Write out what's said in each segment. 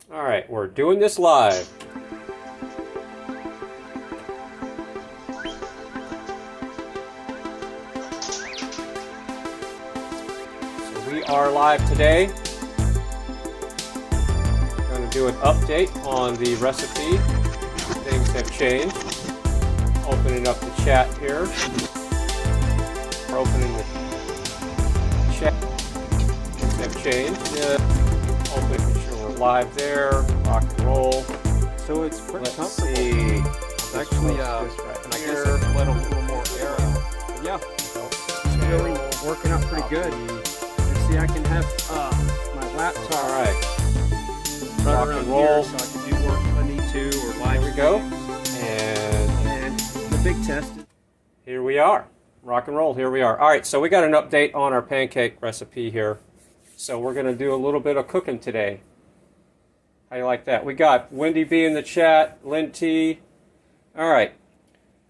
Alright, we're doing this live. So we are live today. Going to do an update on the recipe. Things have changed. Opening up the chat here. We're opening the chat. Things have changed. Making sure we're live there. Rock and roll. So it's pretty comfortable. See. It's actually, I guess it's let a little more air out. But yeah, it's really working out pretty good. And see, I can have my laptop All right. right Rock around and roll. here, so I can do work if I need to, or live. Here we go. And the big test. Here we are. Rock and roll. Here we are. All right. So we got an update on our pancake recipe here. So we're going to do a little bit of cooking today. How you like that? We got Wendy B in the chat, Lynn T. All right.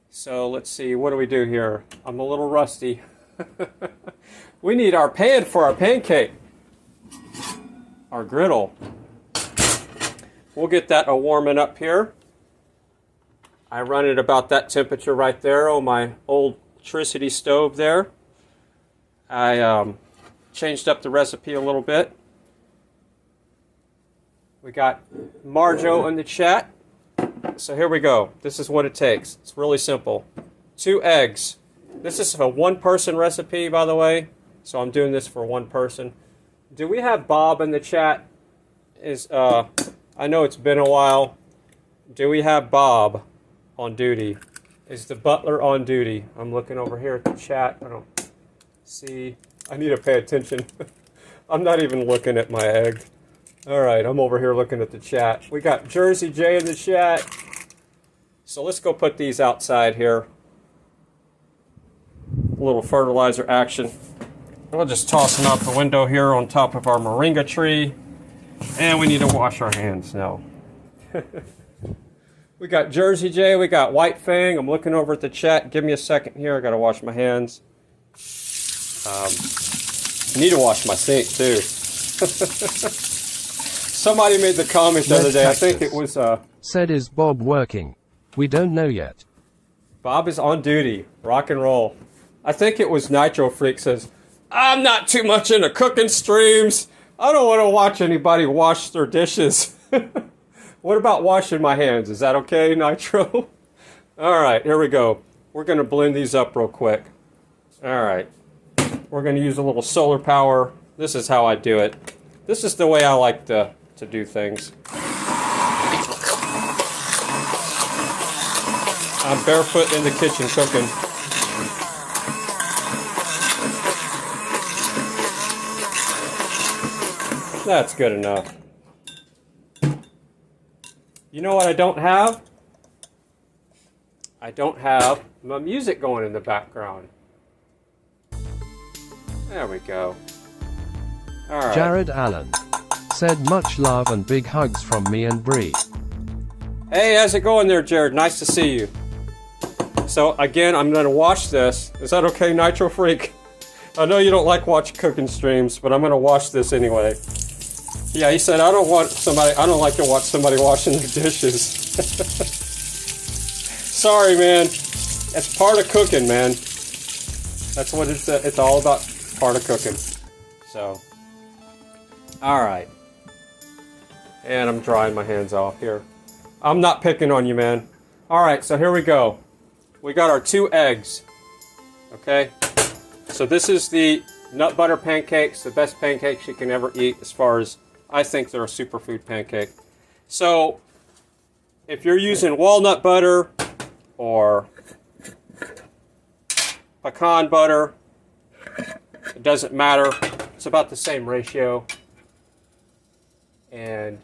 So let's see. What do we do here? I'm a little rusty. We need our pan for our pancake. Our griddle. We'll get that warming up here. I run it about that temperature right there on my old electricity stove there. I changed up the recipe a little bit. We got Marjo in the chat. So here we go. This is what it takes. It's really simple. 2 eggs. This is a one-person recipe, by the way. So I'm doing this for one person. Do we have Bob in the chat? I know it's been a while. Do we have Bob on duty? Is the butler on duty? I'm looking over here at the chat. I don't see. I need to pay attention. I'm not even looking at my egg. All right, I'm over here looking at the chat. We got Jersey J in the chat. So let's go put these outside here. A little fertilizer action. We'll just toss them out the window here on top of our moringa tree. And we need to wash our hands now. We got Jersey J, we got White Fang. I'm looking over at the chat. Give me a second here. I got to wash my hands. I need to wash my sink too. Somebody made the comment the other day. I think it was said, is Bob working? We don't know yet. Bob is on duty. Rock and roll. I think it was Nitro Freak says, I'm not too much into cooking streams. I don't want to watch anybody wash their dishes. What about washing my hands? Is that okay, Nitro? All right, here we go. We're going to blend these up real quick. All right. We're going to use a little solar power. This is how I do it. This is the way I like to do things. I'm barefoot in the kitchen cooking. That's good enough. You know what I don't have? I don't have my music going in the background. There we go. All right. Jared Allen said, much love and big hugs from me and Bree. Hey, how's it going there, Jared? Nice to see you. So again, I'm going to wash this. Is that okay, Nitro Freak? I know you don't like watching cooking streams, but I'm going to wash this anyway. Yeah, he said, I don't like to watch somebody washing their dishes. Sorry, man. It's part of cooking, man. That's what it's all about, part of cooking. So, all right. And I'm drying my hands off here. I'm not picking on you, man. All right, so here we go. We got our 2 eggs. Okay? So this is the Nut Butter Pancakes, the best pancakes you can ever eat as far as I think they're a superfood pancake. So, if you're using walnut butter or pecan butter, it doesn't matter. It's about the same ratio. And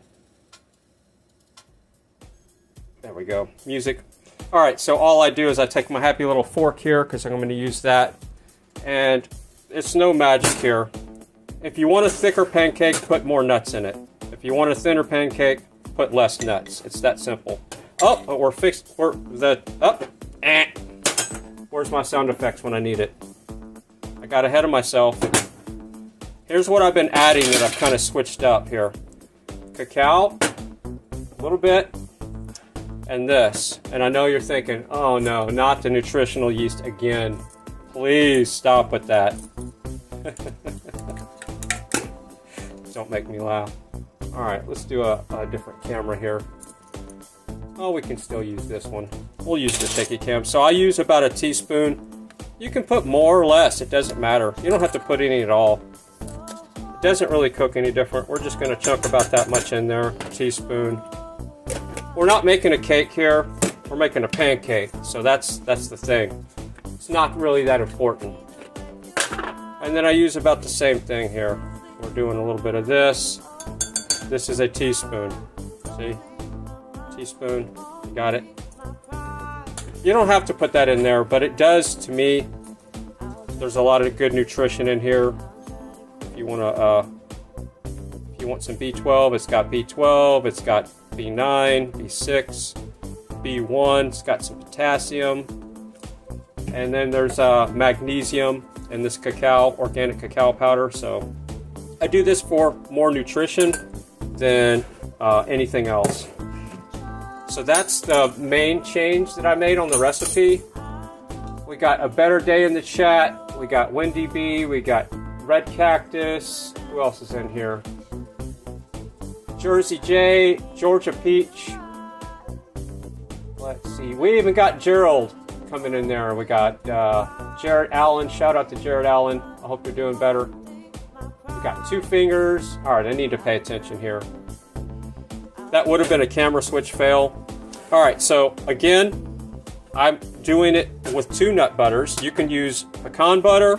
there we go. Music. All right, so all I do is I take my happy little fork here because I'm going to use that. And it's no magic here. If you want a thicker pancake, put more nuts in it. If you want a thinner pancake, put less nuts. It's that simple. Oh, we're fixed. Where's my sound effects when I need it? I got ahead of myself. Here's what I've been adding that I've kind of switched up here. Cacao, A little bit. And this. And I know you're thinking, oh no, not the nutritional yeast again. Please stop with that. Don't make me laugh. Alright, let's do a different camera here. Oh, we can still use this one. We'll use the shaky cam. So I use about a teaspoon. You can put more or less, it doesn't matter. You don't have to put any at all. It doesn't really cook any different. We're just going to chunk about that much in there. A teaspoon. We're not making a cake here. We're making a pancake. So that's the thing. It's not really that important. And then I use about the same thing here. We're doing a little bit of this. This is a teaspoon. See? Teaspoon. Got it. You don't have to put that in there, but it does to me. There's a lot of good nutrition in here. If you want some B12, it's got B12, it's got B9, B6, B1, it's got some potassium, and then there's magnesium in this cacao, organic cacao powder. So I do this for more nutrition than anything else. So that's the main change that I made on the recipe. We got a better day in the chat. We got Wendy B. We got Red Cactus. Who else is in here? Jersey J. Georgia Peach. Let's see. We even got Gerald coming in there. We got Jared Allen. Shout out to Jared Allen. I hope you're doing better. We got Two Fingers. All right, I need to pay attention here. That would have been a camera switch fail. All right, so again, I'm doing it with 2 nut butters. You can use pecan butter.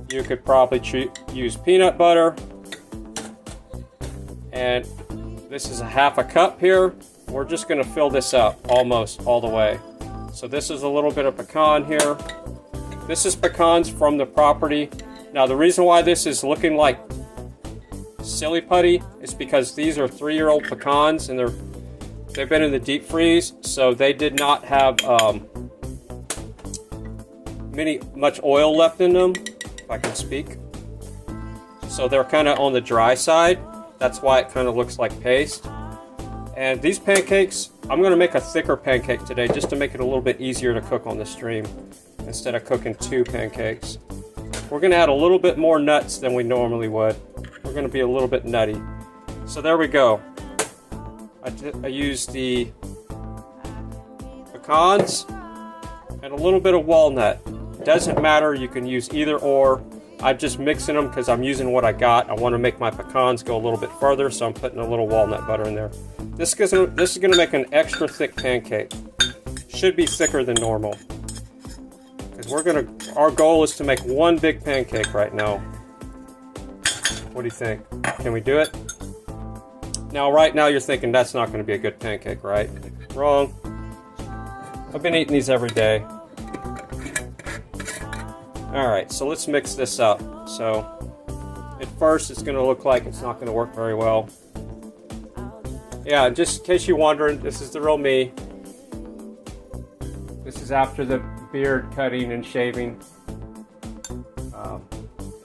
You could probably use peanut butter. And this is a half a cup here. We're just going to fill this up almost all the way. So this is a little bit of pecan here. This is pecans from the property. Now the reason why this is looking like silly putty is because these are 3-year-old pecans and they've been in the deep freeze, so they did not have much oil left in them, if I can speak. So they're kind of on the dry side. That's why it kind of looks like paste. And these pancakes, I'm going to make a thicker pancake today just to make it a little bit easier to cook on the stream instead of cooking 2 pancakes. We're going to add a little bit more nuts than we normally would. We're going to be a little bit nutty. So there we go. I used the pecans and a little bit of walnut. Doesn't matter, you can use either or. I'm just mixing them because I'm using what I got. I want to make my pecans go a little bit further, so I'm putting a little walnut butter in there. This is going to make an extra thick pancake. Should be thicker than normal. Because our goal is to make one big pancake right now. What do you think? Can we do it? Now, right now you're thinking that's not going to be a good pancake, right? Wrong. I've been eating these every day. Alright, so let's mix this up. So, at first it's going to look like it's not going to work very well. Yeah, just in case you're wondering, this is the real me. This is after the beard cutting and shaving.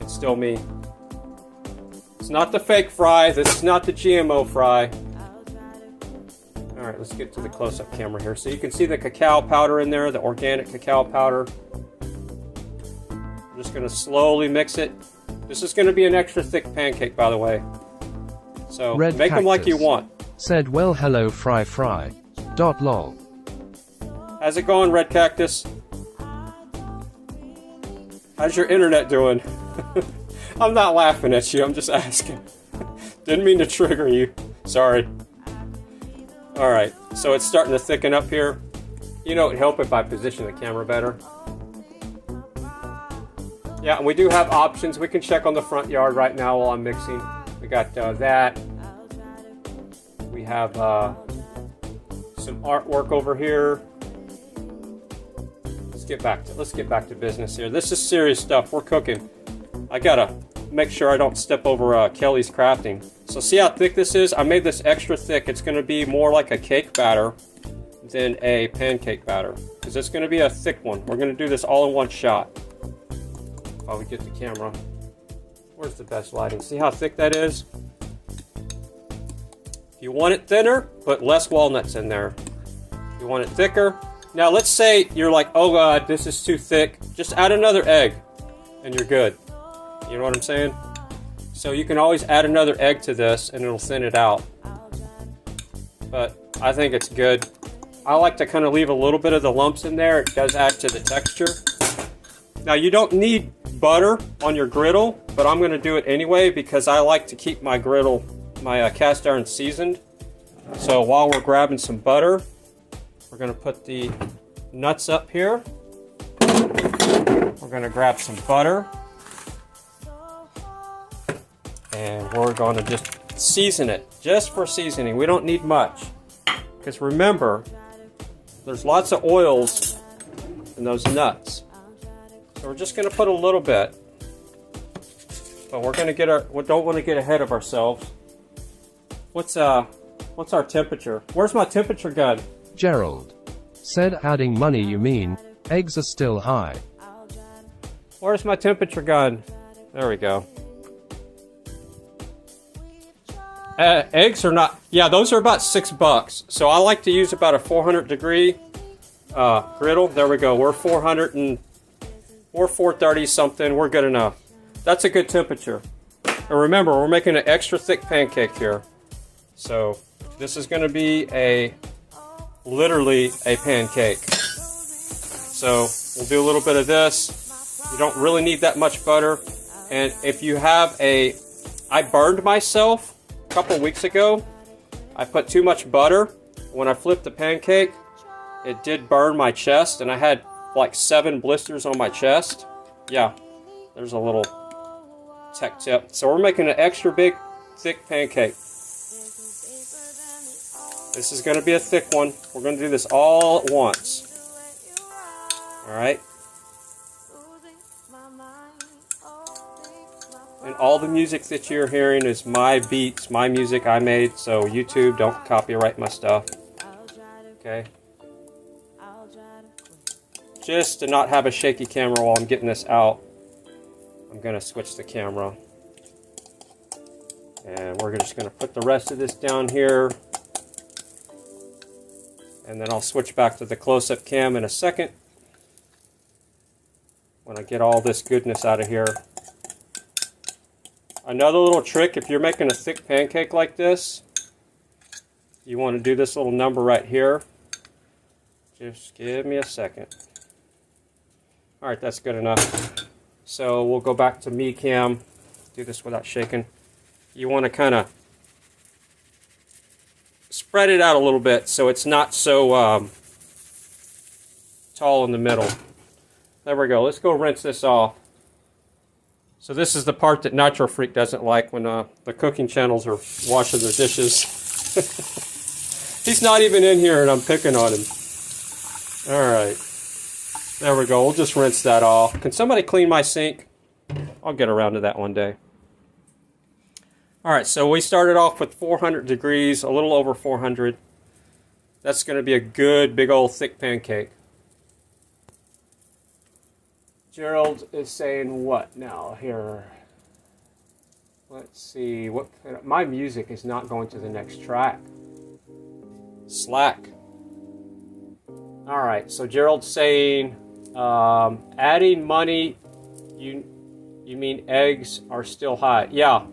It's still me. It's not the fake fry. This is not the GMO fry. Alright, let's get to the close-up camera here. So you can see the cacao powder in there, the organic cacao powder. I'm just going to slowly mix it. This is going to be an extra thick pancake, by the way. So Red make them like you want. Said, well, hello, fry. Lol. How's it going, Red Cactus? How's your internet doing? I'm not laughing at you, I'm just asking. Didn't mean to trigger you. Sorry. Alright, so it's starting to thicken up here. You know, it would help if I position the camera better. Yeah, and we do have options. We can check on the front yard right now while I'm mixing. We got that. We have some artwork over here. Let's get back to business here. This is serious stuff. We're cooking. I gotta make sure I don't step over Kelly's crafting. So see how thick this is? I made this extra thick. It's going to be more like a cake batter than a pancake batter, because it's going to be a thick one. We're going to do this all in one shot. While we get the camera. Where's the best lighting? See how thick that is? If you want it thinner, put less walnuts in there. If you want it thicker. Now let's say you're like, oh God, this is too thick. Just add another egg and you're good. You know what I'm saying? So you can always add another egg to this and it'll thin it out. But I think it's good. I like to kind of leave a little bit of the lumps in there. It does add to the texture. Now you don't need butter on your griddle, but I'm going to do it anyway because I like to keep my griddle, my cast iron seasoned. So while we're grabbing some butter, we're going to put the nuts up here. We're going to grab some butter. And we're going to just season it, just for seasoning. We don't need much. Because remember, there's lots of oils in those nuts. So we're just going to put a little bit. But we're going to we don't want to get ahead of ourselves. What's our temperature? Where's my temperature gun? Gerald said, adding money you mean, eggs are still high. Where's my temperature gun? There we go. Eggs are not, yeah, those are about $6. So I like to use about a 400 degree griddle. There we go. We're 430 something. We're good enough. That's a good temperature. And remember, we're making an extra thick pancake here. So this is going to be literally a pancake. So we'll do a little bit of this. You don't really need that much butter. And if you have I burned myself a couple weeks ago. I put too much butter. When I flipped the pancake, it did burn my chest, and I had like 7 blisters on my chest. Yeah, there's a little tech tip. So we're making an extra big, thick pancake. This is going to be a thick one. We're going to do this all at once. All right. And all the music that you're hearing is my beats, my music I made, so YouTube, don't copyright my stuff. Okay? Just to not have a shaky camera while I'm getting this out, I'm going to switch the camera. And we're just going to put the rest of this down here. And then I'll switch back to the close-up cam in a second when I get all this goodness out of here. Another little trick, if you're making a thick pancake like this, you want to do this little number right here. Just give me a second. Alright, that's good enough. So we'll go back to me cam. Do this without shaking. You want to kind of spread it out a little bit so it's not so tall in the middle. There we go. Let's go rinse this off. So this is the part that Nitro Freak doesn't like when the cooking channels are washing their dishes. He's not even in here and I'm picking on him. Alright. There we go. We'll just rinse that off. Can somebody clean my sink? I'll get around to that one day. Alright, so we started off with 400 degrees, a little over 400. That's going to be a good, big old thick pancake. Gerald is saying what now here? Let's see. My music is not going to the next track. Slack. All right. So Gerald's saying adding money. You mean eggs are still high? Yeah.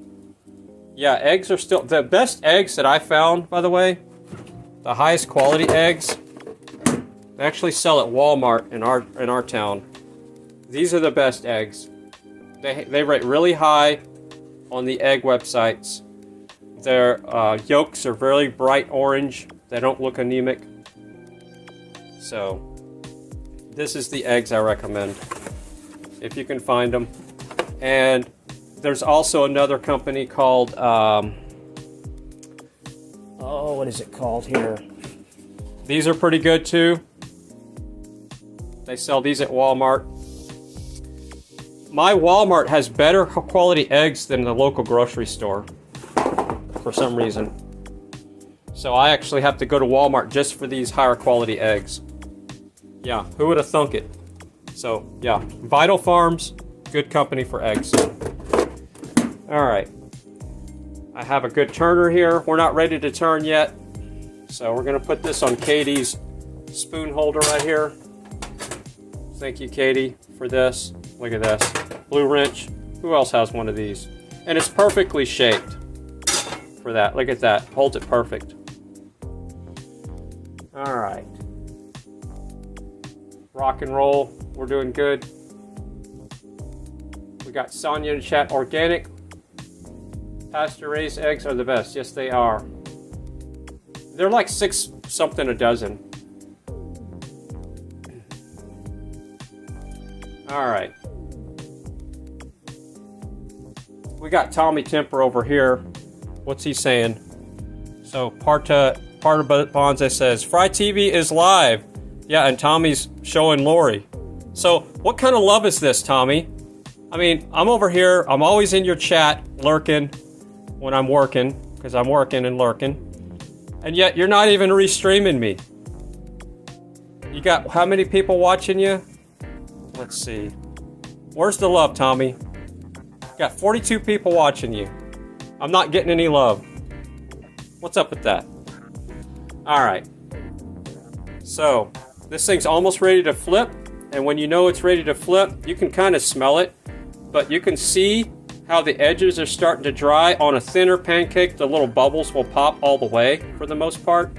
Yeah. Eggs are still the best eggs that I found. By the way, the highest quality eggs. They actually sell at Walmart in our town. These are the best eggs. They rate really high on the egg websites. Their yolks are very bright orange. They don't look anemic. So, this is the eggs I recommend, if you can find them. And there's also another company called, what is it called here? These are pretty good too. They sell these at Walmart. My Walmart has better quality eggs than the local grocery store for some reason. So I actually have to go to Walmart just for these higher quality eggs. Yeah, who would have thunk it? So yeah, Vital Farms, good company for eggs. All right. I have a good turner here. We're not ready to turn yet. So we're gonna put this on Katie's spoon holder right here. Thank you, Katie, for this. Look at this. Blue wrench. Who else has one of these? And it's perfectly shaped for that. Look at that. Holds it perfect. All right. Rock and roll. We're doing good. We got Sonia in the chat. Organic pasture-raised eggs are the best. Yes, they are. They're like 6 something a dozen. All right. We got Tommy Temper over here. What's he saying? So Parta Bonze says, Fry TV is live. Yeah, and Tommy's showing Lori. So what kind of love is this, Tommy? I mean, I'm over here. I'm always in your chat, lurking when I'm working, because I'm working and lurking. And yet you're not even restreaming me. You got how many people watching you? Let's see. Where's the love, Tommy? Got 42 people watching you. I'm not getting any love. What's up with that? All right. So this thing's almost ready to flip. And when you know it's ready to flip, you can kind of smell it. But you can see how the edges are starting to dry. On a thinner pancake, the little bubbles will pop all the way for the most part.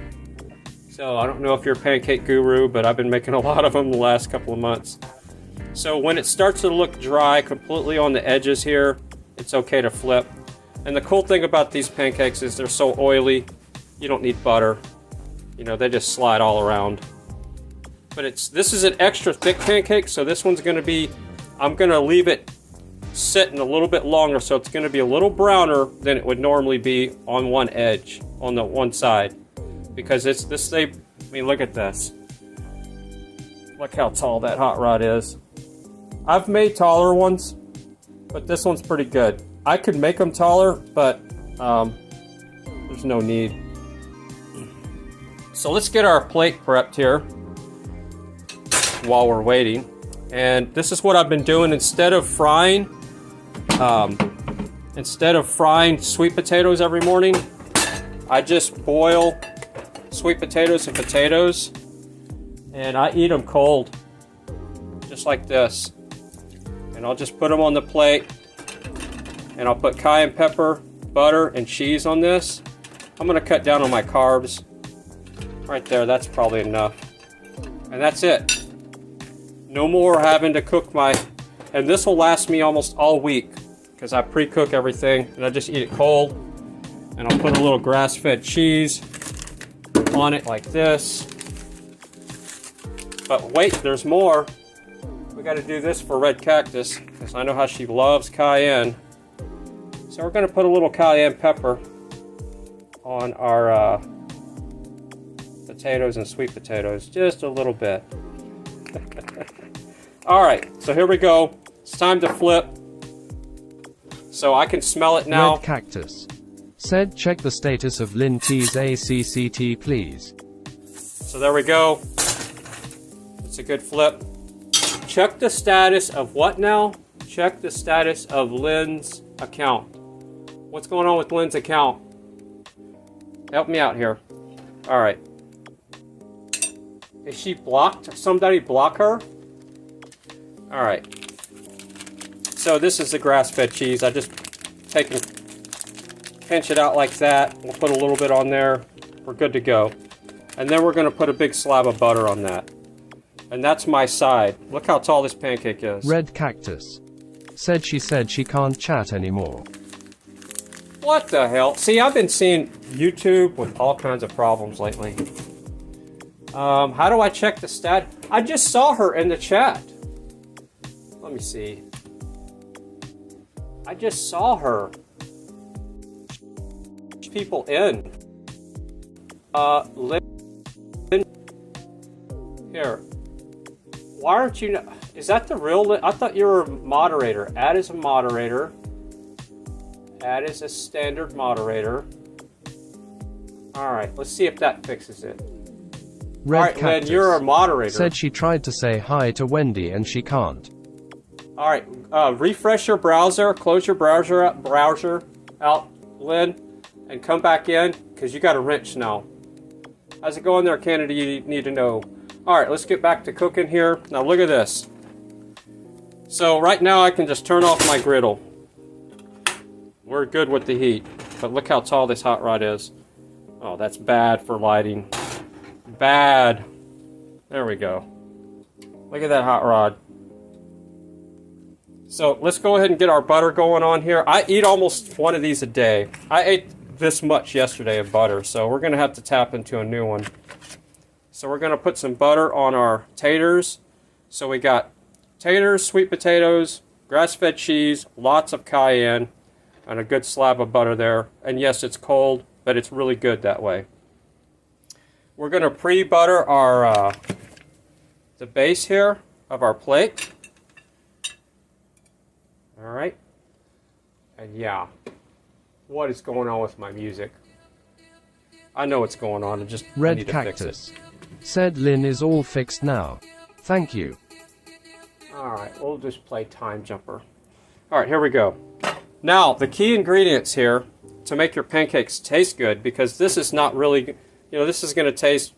So I don't know if you're a pancake guru, but I've been making a lot of them the last couple of months. So when it starts to look dry completely on the edges here, it's okay to flip. And the cool thing about these pancakes is they're so oily, you don't need butter. You know, they just slide all around. But this is an extra thick pancake, so this one's going to be, I'm going to leave it sitting a little bit longer, so it's going to be a little browner than it would normally be on one edge, on the one side. Because it's this thing, I mean, look at this. Look how tall that hot rod is. I've made taller ones, but this one's pretty good. I could make them taller, but there's no need. So let's get our plate prepped here while we're waiting. And this is what I've been doing. Instead of frying sweet potatoes every morning, I just boil sweet potatoes and potatoes, and I eat them cold, just like this. And I'll just put them on the plate, and I'll put cayenne pepper, butter, and cheese on this. I'm going to cut down on my carbs. Right there, that's probably enough. And that's it. No more having to cook and this will last me almost all week, because I pre-cook everything, and I just eat it cold. And I'll put a little grass-fed cheese on it like this. But wait, there's more. We got to do this for Red Cactus, because I know how she loves cayenne. So we're going to put a little cayenne pepper on our potatoes and sweet potatoes, just a little bit. All right, so here we go. It's time to flip. So I can smell it now. Red Cactus said, check the status of Lynn T's ACCT, please. So there we go. It's a good flip. Check the status of what now? Check the status of Lynn's account. What's going on with Lynn's account? Help me out here. All right. Is she blocked? Somebody block her? All right. So this is the grass-fed cheese. I just pinch it out like that. We'll put a little bit on there. We're good to go. And then we're going to put a big slab of butter on that. And that's my side. Look how tall this pancake is. Red Cactus said she can't chat anymore. What the hell? See, I've been seeing YouTube with all kinds of problems lately. How do I check the stat? I just saw her in the chat. Let me see. I just saw her. People in. Lynn. Here. Why aren't you... Is that the real... I thought you were a moderator. Add as a moderator. Add as a standard moderator. Alright, let's see if that fixes it. Red Cactus Lynn, you're a moderator. said she tried to say hi to Wendy and she can't. Alright, refresh your browser. Close your browser out. Lynn, and come back in because you got a wrench now. How's it going there, Canada? You need to know. All right, let's get back to cooking here. Now look at this. So right now I can just turn off my griddle. We're good with the heat, but look how tall this hot rod is. Oh, that's bad for lighting. Bad. There we go. Look at that hot rod. So let's go ahead and get our butter going on here. I eat almost one of these a day. I ate this much yesterday of butter, so we're going to have to tap into a new one. So we're going to put some butter on our taters. So we got taters, sweet potatoes, grass-fed cheese, lots of cayenne, and a good slab of butter there. And yes, it's cold, but it's really good that way. We're going to pre-butter our the base here of our plate. All right. And yeah, what is going on with my music? I know what's going on. I need Red to Cactus. fix it. Said Lynn is all fixed now. Thank you. All right, we'll just play Time Jumper. All right, here we go. Now, the key ingredients here to make your pancakes taste good, because this is not really, you know, this is going to taste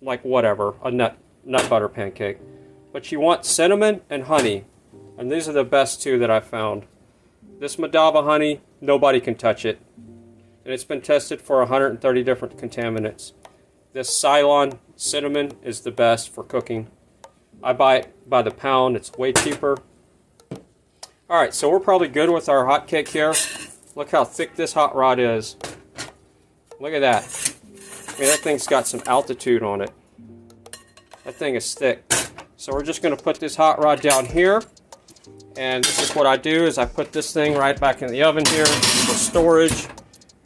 like whatever, a nut butter pancake. But you want cinnamon and honey, and these are the best two that I've found. This Madava honey, nobody can touch it, and it's been tested for 130 different contaminants. This Ceylon cinnamon is the best for cooking. I buy it by the pound. It's way cheaper. All right, so we're probably good with our hot cake here. Look how thick this hot rod is. Look at that. I mean, that thing's got some altitude on it. That thing is thick. So we're just going to put this hot rod down here. And this is what I do, is I put this thing right back in the oven here for storage.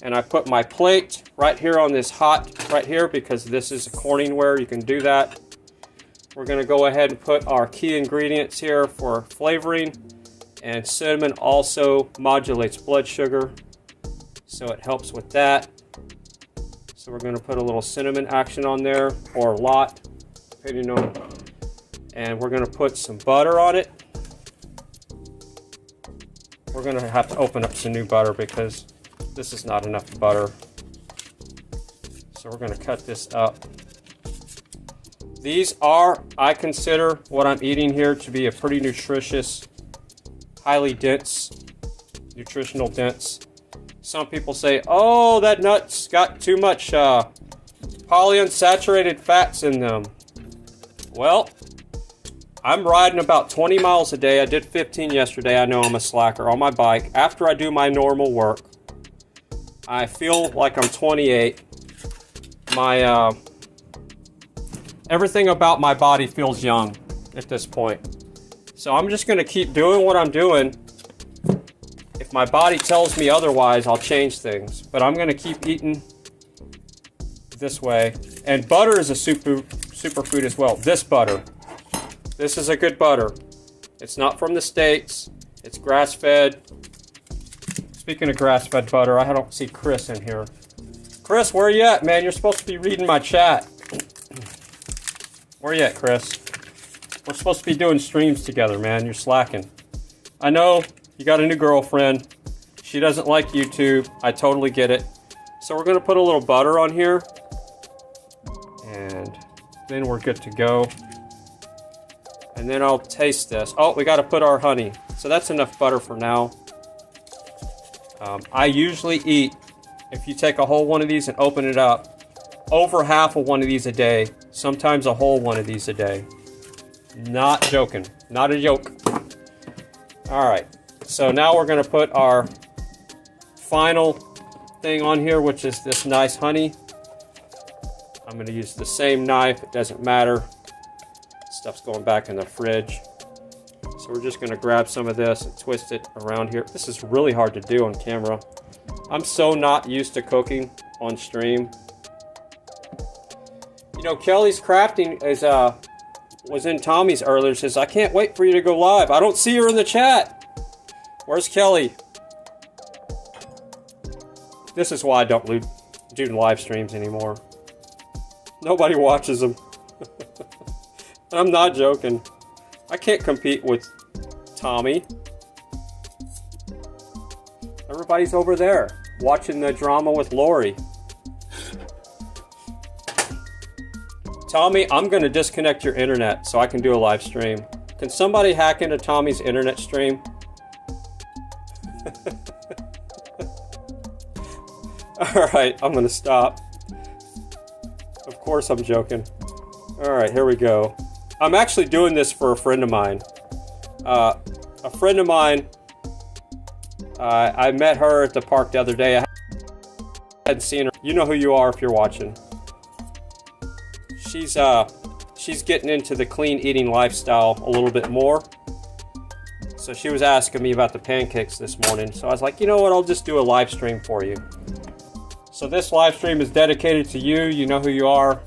And I put my plate right here on this hot right here, because this is a Corningware. You can do that. We're going to go ahead and put our key ingredients here for flavoring. And cinnamon also modulates blood sugar, so it helps with that. So we're going to put a little cinnamon action on there, or a lot, depending on. And we're going to put some butter on it. We're going to have to open up some new butter because this is not enough butter. So we're going to cut this up. These are, I consider what I'm eating here to be a pretty nutritious, highly dense, nutritional dense. Some people say, oh, that nut's got too much polyunsaturated fats in them. Well, I'm riding about 20 miles a day. I did 15 yesterday. I know I'm a slacker on my bike. After I do my normal work, I feel like I'm 28. My everything about my body feels young at this point. So I'm just going to keep doing what I'm doing. If my body tells me otherwise, I'll change things. But I'm going to keep eating this way. And butter is a superfood as well. This butter. This is a good butter. It's not from the States. It's grass-fed. Speaking of grass-fed butter, I don't see Chris in here. Chris, where you at, man? You're supposed to be reading my chat. Where you at, Chris? We're supposed to be doing streams together, man. You're slacking. I know you got a new girlfriend. She doesn't like YouTube. I totally get it. So we're going to put a little butter on here. And then we're good to go. And then I'll taste this. Oh, we got to put our honey. So that's enough butter for now. I usually eat, if you take a whole one of these and open it up, over half of one of these a day. Sometimes a whole one of these a day. Not joking. Not a joke. Alright. So now we're going to put our final thing on here, which is this nice honey. I'm going to use the same knife. It doesn't matter. Stuff's going back in the fridge. So we're just going to grab some of this and twist it around here. This is really hard to do on camera. I'm so not used to cooking on stream. You know, Kelly's Crafting is was in Tommy's earlier. Says, I can't wait for you to go live. I don't see her in the chat. Where's Kelly? This is why I don't do live streams anymore. Nobody watches them. I'm not joking. I can't compete with Tommy. Everybody's over there. watching the drama with Lori. Tommy, I'm going to disconnect your internet so I can do a live stream. Can somebody hack into Tommy's internet stream? Alright, I'm going to stop. Of course I'm joking. Alright, here we go. I'm actually doing this for a friend of mine. A friend of mine, I met her at the park the other day. I hadn't seen her. You know who you are if you're watching. She's getting into the clean eating lifestyle a little bit more. So she was asking me about the pancakes this morning. So I was like, you know what, I'll just do a live stream for you. So this live stream is dedicated to you. You know who you are.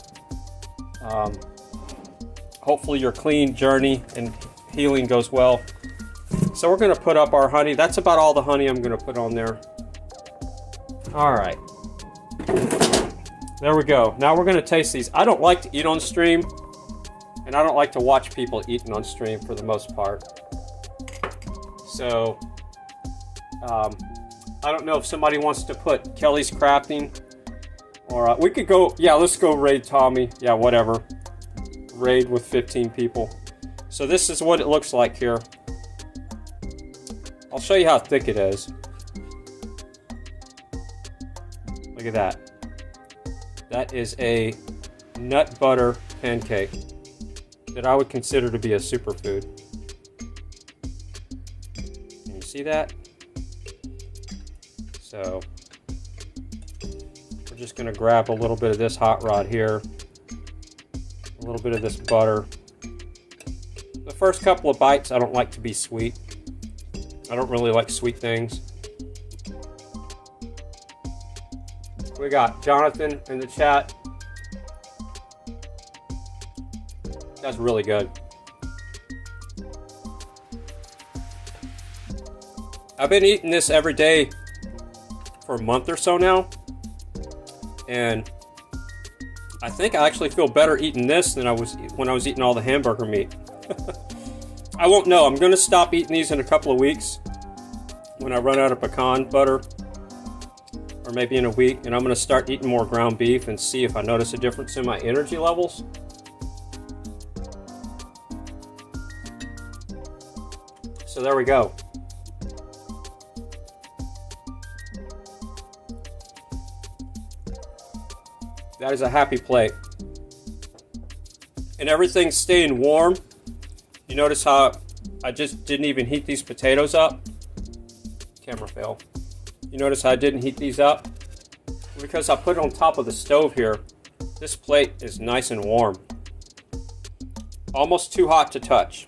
Hopefully your clean journey and healing goes well. So we're going to put up our honey. That's about all the honey I'm going to put on there. All right. There we go. Now we're going to taste these. I don't like to eat on stream, and I don't like to watch people eating on stream for the most part. So, I don't know if somebody wants to put Kelly's Crafting, or we could go, yeah, let's go raid Tommy. Yeah, whatever. Raid with 15 people. So this is what it looks like here. I'll show you how thick it is. Look at that. That is a nut butter pancake that I would consider to be a superfood. Can you see that? So we're just going to grab a little bit of this hot rod here, a little bit of this butter. The first couple of bites I don't like to be sweet. I don't really like sweet things. We got Jonathan in the chat. That's really good. I've been eating this every day for a month or so now, and I think I actually feel better eating this than I was when I was eating all the hamburger meat. I won't know. I'm going to stop eating these in a couple of weeks when I run out of pecan butter, or maybe in a week, and I'm going to start eating more ground beef and see if I notice a difference in my energy levels. So there we go. That is a happy plate. And everything's staying warm. You notice how I just didn't even heat these potatoes up? Camera fail. You notice how I didn't heat these up? Because I put it on top of the stove here. This plate is nice and warm. Almost too hot to touch.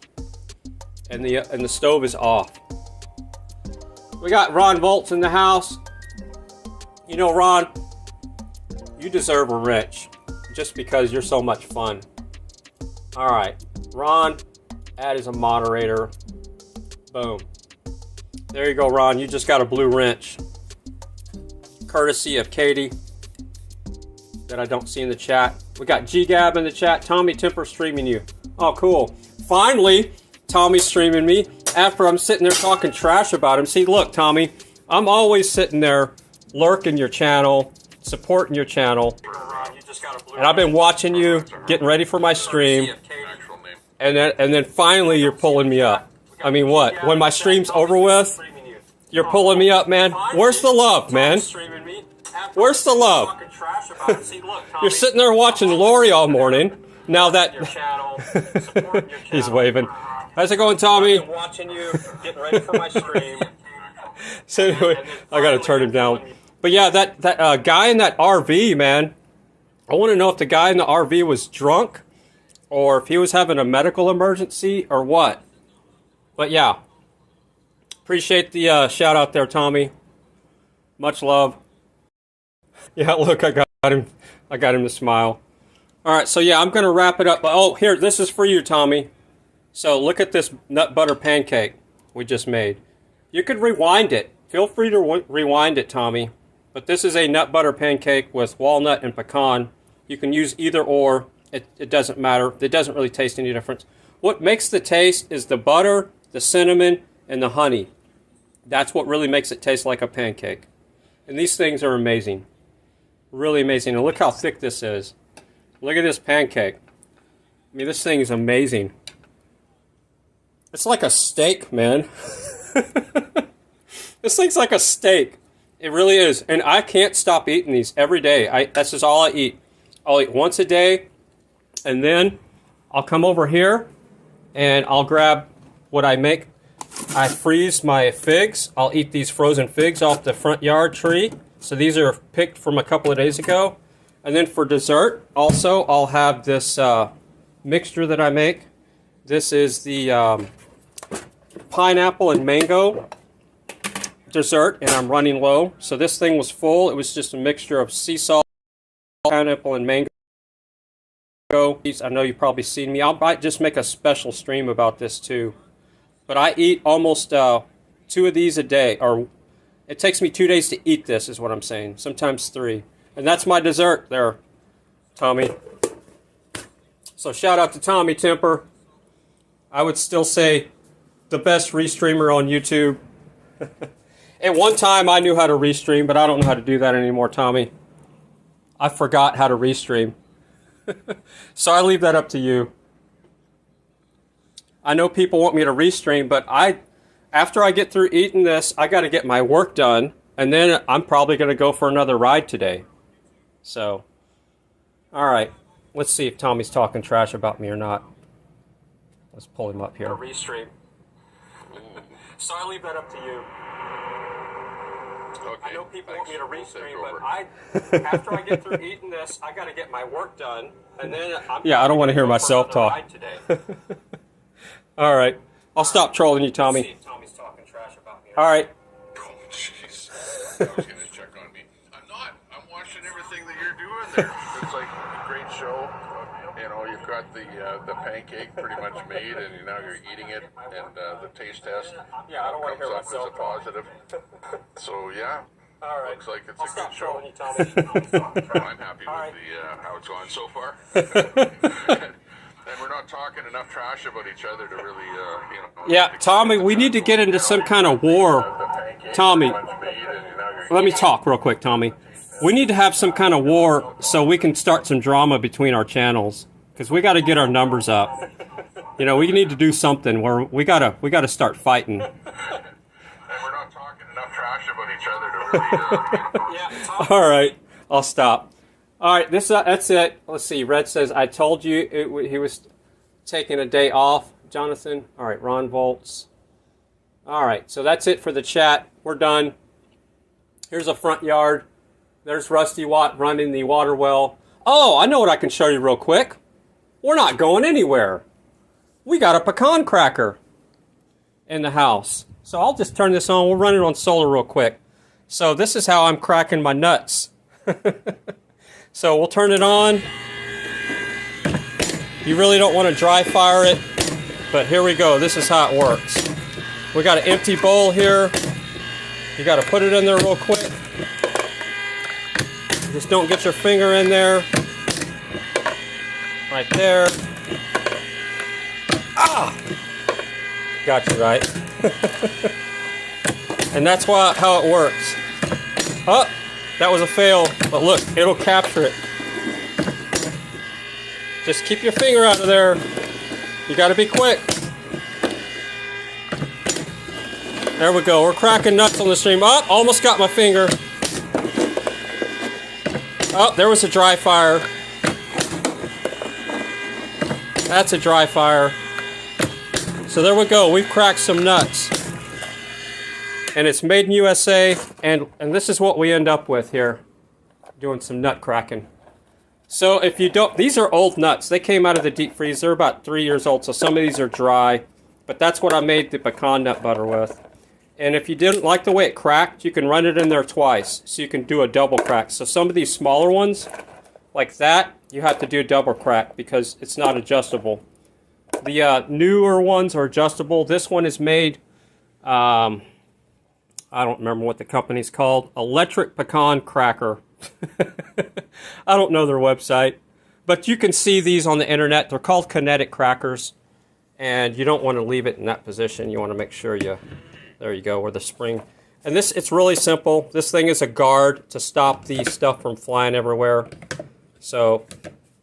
And the stove is off. We got Ron Volts in the house. You know, Ron, you deserve a wrench just because you're so much fun. Alright, Ron, add as a moderator. Boom. There you go, Ron. You just got a blue wrench. Courtesy of Katie that I don't see in the chat. We got G-Gab in the chat. Tommy Temper streaming you. Oh, cool. Finally, Tommy's streaming me after I'm sitting there talking trash about him. See, look, Tommy, I'm always sitting there lurking your channel, supporting your channel. And I've been watching you, getting ready for my stream. And then finally you're pulling me up. I mean, what? When my stream's over with, you're pulling me up, man. Where's the love, man? Where's the love? You're sitting there watching Lori all morning. Now that he's waving. How's it going, Tommy? I'm watching you, getting ready for my stream. So anyway, I gotta turn him down. But yeah, that guy in that RV, man. I want to know if the guy in the RV was drunk, or if he was having a medical emergency, or what. But yeah, appreciate the shout out there, Tommy. Much love. Yeah, look, I got him. I got him to smile. All right, so yeah, I'm gonna wrap it up. Oh, here, this is for you, Tommy. So look at this nut butter pancake we just made. You could rewind it. Feel free to rewind it, Tommy. But this is a nut butter pancake with walnut and pecan. You can use either or. It doesn't matter. It doesn't really taste any difference. What makes the taste is the butter, the cinnamon, and the honey. That's what really makes it taste like a pancake. And these things are amazing. Really amazing. And look how thick this is. Look at this pancake. I mean, this thing is amazing. It's like a steak, man. This thing's like a steak. It really is. And I can't stop eating these every day. That's just all I eat. I'll eat once a day, and then I'll come over here and I'll grab what I make. I freeze my figs. I'll eat these frozen figs off the front yard tree. So these are picked from a couple of days ago. And then for dessert, also, I'll have this mixture that I make. This is the pineapple and mango dessert, and I'm running low. So this thing was full. It was just a mixture of sea salt, pineapple, and mango. I know you've probably seen me. I might just make a special stream about this too. But I eat almost 2 of these a day, or it takes me 2 days to eat this, is what I'm saying. Sometimes 3. And that's my dessert there, Tommy. So shout out to Tommy Temper. I would still say the best restreamer on YouTube. At one time I knew how to restream, but I don't know how to do that anymore, Tommy. I forgot how to restream. So I leave that up to you. I know people want me to restream, but after I get through eating this, I got to get my work done, and then I'm probably going to go for another ride today. So, all right. Let's see if Tommy's talking trash about me or not. Let's pull him up here. A restream. So I leave that up to you. Okay, I know people want me to restream, over. but after I get through eating this, I got to get my work done, and then I don't want to hear myself talk. All right, I'll stop trolling you, Tommy. Let's see if Tommy's talking trash about me. All right. Oh, jeez. I was going to check on me. I'm not. I'm watching everything that you're doing there. It's like a great show. You know, you've got the pancake pretty much made, and now you're eating it, and the taste test Yeah, I don't want to comes hear up as a myself positive. So yeah, All right. looks like it's I'll a good stop show. trolling you, Tommy. I'm happy All with right. how it's gone so far. And we're not talking enough trash about each other to really, Yeah, Tommy, we need to get into some kind of war. Tommy, let me talk real quick, Tommy. We need to have some kind of war so we can start some drama between our channels, because we got to get our numbers up. You know, we need to do something where we gotta start fighting. And we're not talking enough trash about each other to really, Yeah. All right, I'll stop. All right, that's it. Let's see. Red says, I told you he was taking a day off. Jonathan. All right, Ron Volts. All right, so that's it for the chat. We're done. Here's a front yard. There's Rusty Watt running the water well. Oh, I know what I can show you real quick. We're not going anywhere. We got a pecan cracker in the house. So I'll just turn this on. We'll run it on solar real quick. So this is how I'm cracking my nuts. So we'll turn it on. You really don't want to dry fire it, but here we go. This is how it works. We got an empty bowl here. You got to put it in there real quick. Just don't get your finger in there. Right there. Ah! Got you right. And that's how it works. Oh, that was a fail, but look, it'll capture it. Just keep your finger out of there. You gotta be quick. There we go. We're cracking nuts on the stream. Oh, almost got my finger. Oh, there was a dry fire. That's a dry fire. So there we go. We've cracked some nuts. And it's made in USA, and this is what we end up with here, doing some nut cracking. So if you don't, these are old nuts. They came out of the deep freeze. They're about 3 years old, so some of these are dry. But that's what I made the pecan nut butter with. And if you didn't like the way it cracked, you can run it in there twice, so you can do a double crack. So some of these smaller ones, like that, you have to do a double crack because it's not adjustable. The newer ones are adjustable. This one is made, I don't remember what the company's called. Electric Pecan Cracker. I don't know their website. But you can see these on the internet. They're called kinetic crackers. And you don't want to leave it in that position. You want to make sure there you go, where the spring. And it's really simple. This thing is a guard to stop the stuff from flying everywhere. So,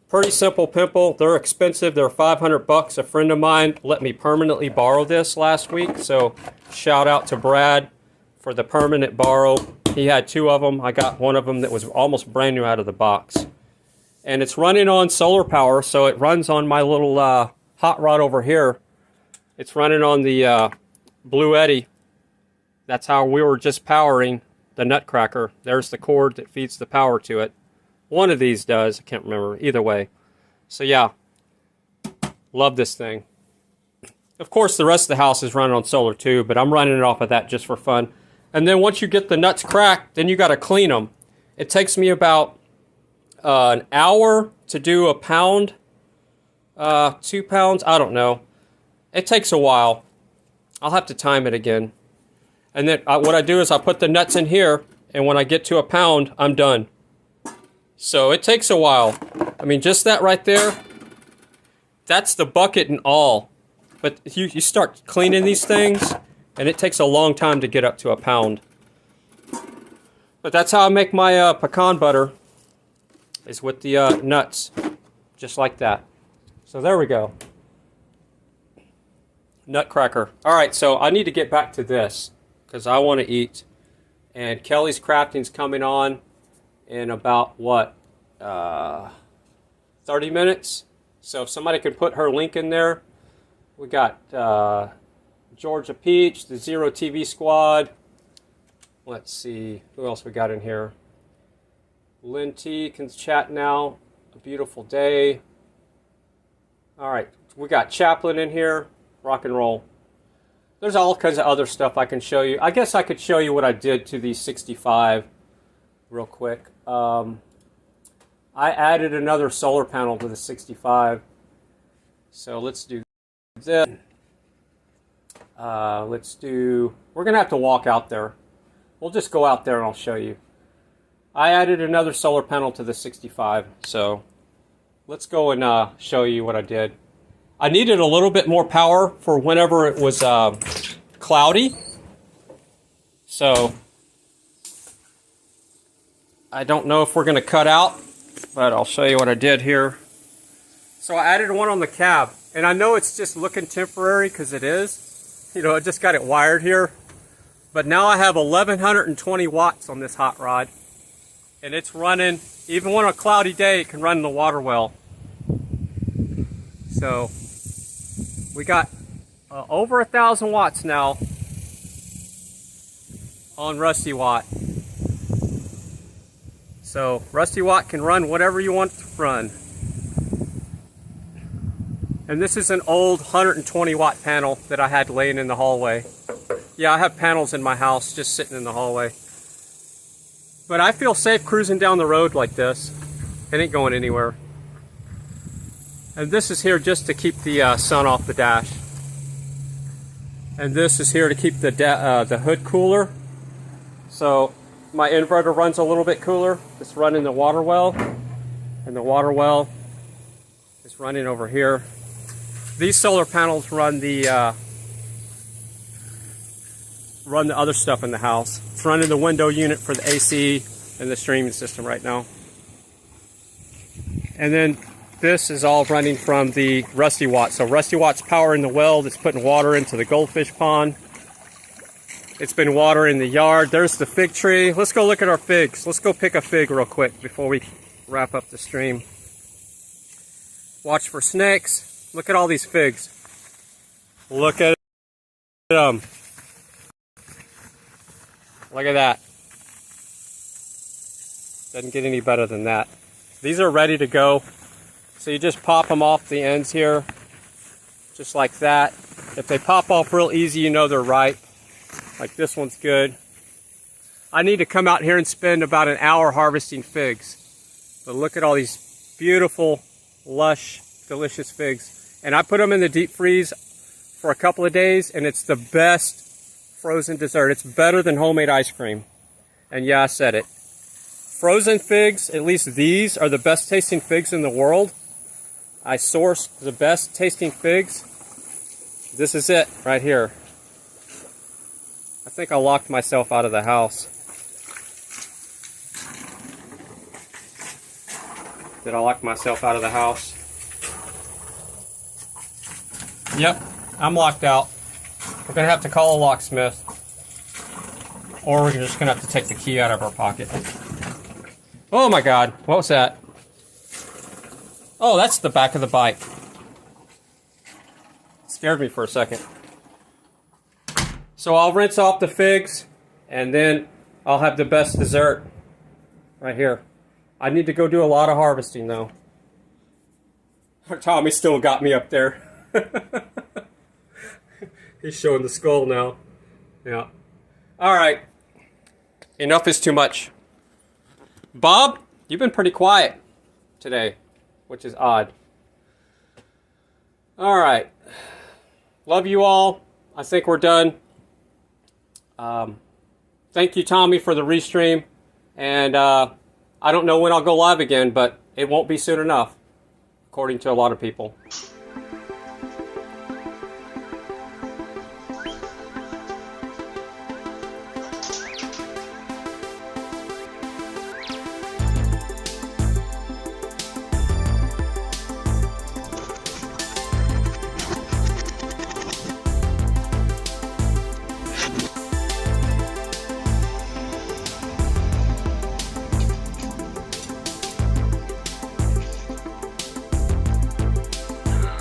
pretty simple pimple. They're expensive. They're $500. A friend of mine let me permanently borrow this last week. So, shout out to Brad for the permanent borrow. He had 2 of them. I got one of them that was almost brand new out of the box. And it's running on solar power, so it runs on my little hot rod over here. It's running on the Blue Eddy. That's how we were just powering the Nutcracker. There's the cord that feeds the power to it. One of these does. I can't remember. Either way. So yeah. Love this thing. Of course, the rest of the house is running on solar too, but I'm running it off of that just for fun. And then once you get the nuts cracked, then you got to clean them. It takes me about an hour to do a pound, 2 pounds. I don't know. It takes a while. I'll have to time it again. And then what I do is I put the nuts in here, and when I get to a pound, I'm done. So it takes a while. I mean, just that right there, that's the bucket and all. But you start cleaning these things, and it takes a long time to get up to a pound. But that's how I make my pecan butter, is with the nuts, just like that. So there we go. Nutcracker. All right, so I need to get back to this, because I want to eat. And Kelly's Crafting's coming on in about, what, 30 minutes? So if somebody could put her link in there. We got Georgia Peach, the Zero TV Squad. Let's see, who else we got in here? Lynn T can chat now. A beautiful day. All right, we got Chaplin in here. Rock and roll. There's all kinds of other stuff I can show you. I guess I could show you what I did to the 65 real quick. I added another solar panel to the 65. So let's do this. We're going to have to walk out there. We'll just go out there and I'll show you. I added another solar panel to the 65. So let's go and show you what I did. I needed a little bit more power for whenever it was cloudy. So I don't know if we're going to cut out, but I'll show you what I did here. So I added one on the cab, and I know it's just looking temporary because it is. You know, I just got it wired here. But now I have 1120 watts on this hot rod, and it's running, even on a cloudy day, it can run the water well. So we got over 1,000 watts now on Rusty Watt. So Rusty Watt can run whatever you want to run. And this is an old 120 watt panel that I had laying in the hallway. Yeah, I have panels in my house just sitting in the hallway. But I feel safe cruising down the road like this. It ain't going anywhere. And this is here just to keep the sun off the dash. And this is here to keep the hood cooler. So my inverter runs a little bit cooler. It's running the water well. And the water well is running over here. These solar panels run the other stuff in the house. It's running the window unit for the AC and the streaming system right now. And then this is all running from the Rusty Watt. So Rusty Watt's powering the well that's putting water into the goldfish pond. It's been watering the yard. There's the fig tree. Let's go look at our figs. Let's go pick a fig real quick before we wrap up the stream. Watch for snakes. Look at all these figs. Look at them. Look at that. Doesn't get any better than that. These are ready to go. So you just pop them off the ends here, just like that. If they pop off real easy, you know they're ripe. Like this one's good. I need to come out here and spend about an hour harvesting figs. But look at all these beautiful, lush, delicious figs. And I put them in the deep freeze for a couple of days, and it's the best frozen dessert. It's better than homemade ice cream. And yeah, I said it. Frozen figs, at least these, are the best tasting figs in the world. I sourced the best tasting figs. This is it right here. I think I locked myself out of the house. Did I lock myself out of the house? Yep, I'm locked out. We're gonna have to call a locksmith. Or we're just gonna have to take the key out of our pocket. Oh my God, what was that? Oh, that's the back of the bike. Scared me for a second. So I'll rinse off the figs, and then I'll have the best dessert right here. I need to go do a lot of harvesting though. Tommy still got me up there. He's showing the skull now. Yeah. All right. Enough is too much. Bob, you've been pretty quiet today, which is odd. All right. Love you all. I think we're done. Thank you, Tommy, for the restream. And I don't know when I'll go live again, but it won't be soon enough, according to a lot of people.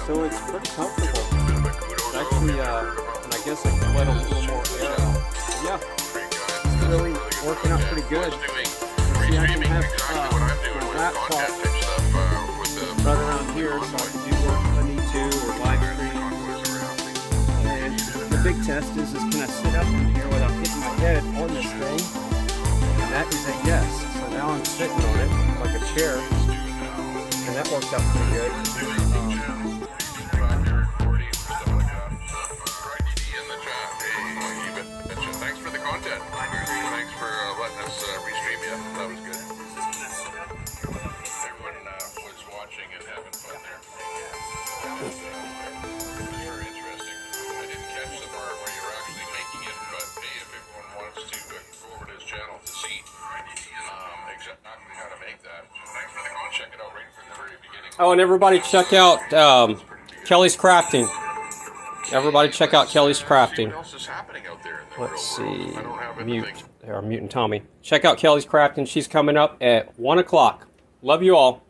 So it's pretty comfortable. It's actually, and I guess I can let a little more air out. Yeah, it's really working out pretty good. See, I can have my laptop right around here, so I can do work if I need to, or live stream. And the big test is can I sit up in here without hitting my head on this thing? And that is a yes. So now I'm sitting on it like a chair, and that worked out pretty good. Thanks for the content. Thanks for letting us restream you. That was good. Everyone was watching and having fun there. That was very interesting. I didn't catch the part where you're actually making it, but hey, if everyone wants to go over to his channel to see exactly how to make that, thanks for the content. Check it out right from the very beginning. Oh, and everybody check out Kelly's Crafting. Everybody check out Kelly's Crafting. What else is happening out there in the Let's real see. world? I don't have Mute. anything. Or Mutant Tommy. Check out Kelly's Crafting. She's coming up at 1 o'clock. Love you all.